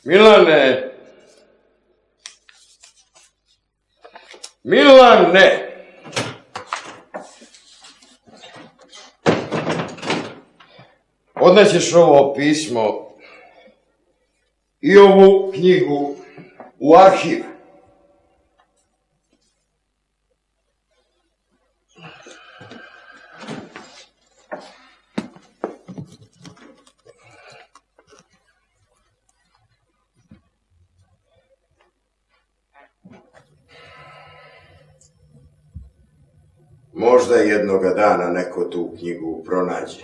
Milane! Milane! Odnećeš ovo pismo i ovu knjigu u arhiv. Možda jednoga dana neko tu knjigu pronađe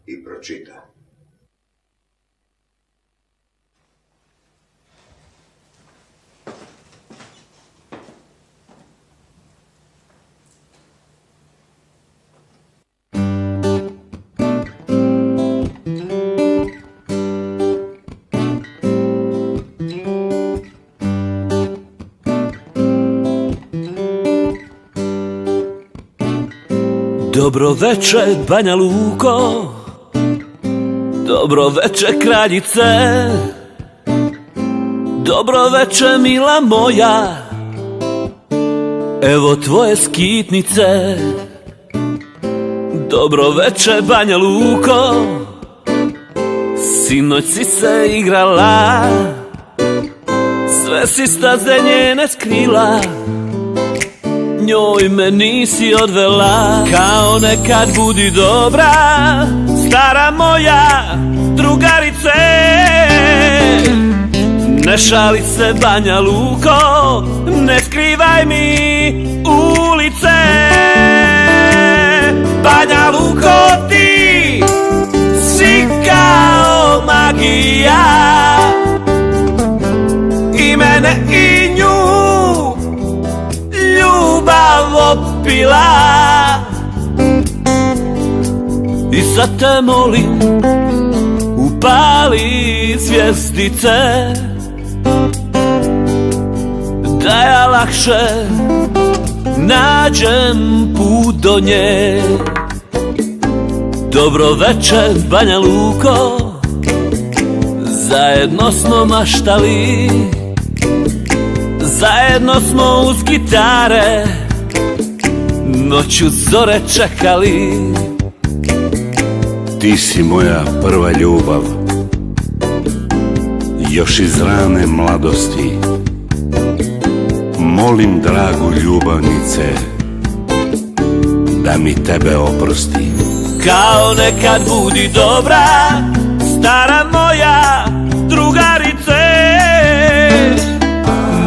i pročita. Dobro veče, Banja Luko, dobro veče, kraljice, dobro veče, mila moja, evo tvoje skitnice. Dobro veče, Banja Luko, sinoć si se igrala, sve si staze njene skrila, njoj me nisi odvela. Kao nekad budi dobra, stara moja drugarice, ne šali se, Banja Luko, ne skrivaj mi ulice. Banja Luko, ti si kao magija, i mene i nju ljubav opila. I sad te molim, upali zvjezdice, da ja lakše nađem put do nje. Dobro veče, Banja Luko, zajedno smo maštali, zajedno smo uz gitare noću zore čekali. Ti si moja prva ljubav, još iz rane mladosti. Molim, dragu ljubavnice, da mi tebe oprosti. Kao nekad budi dobra, stara moja drugarice,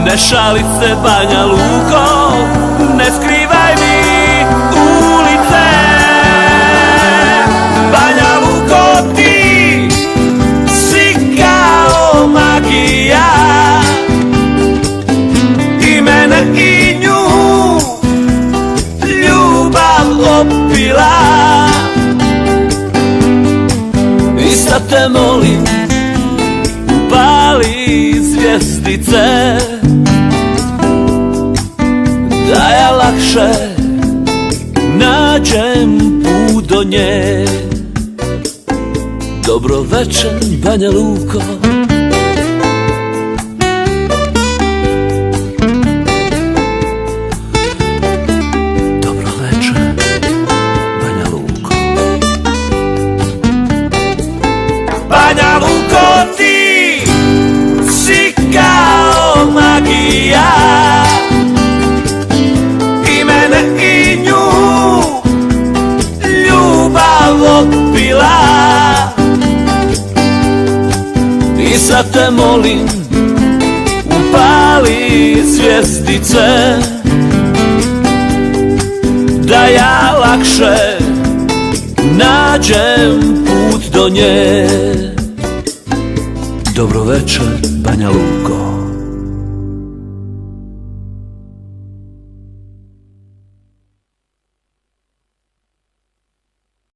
ne šali se, Banja Luko, ne skrivaj mi ulice. Banja Luko, ti si kao magija, i mene i nju ljubav opila. I sad te molim, upali zvjezdice, da ja lakše nađem put do nje. Dobro veče, Banja Luko, dobro veče, Banja Luko. Banja Luko, ti si kao magija, i mene i nju ljubav opila. I sad te molim, upali zvjezdice, da ja lakše nađem put do nje. Dobro veče, Banja Luko.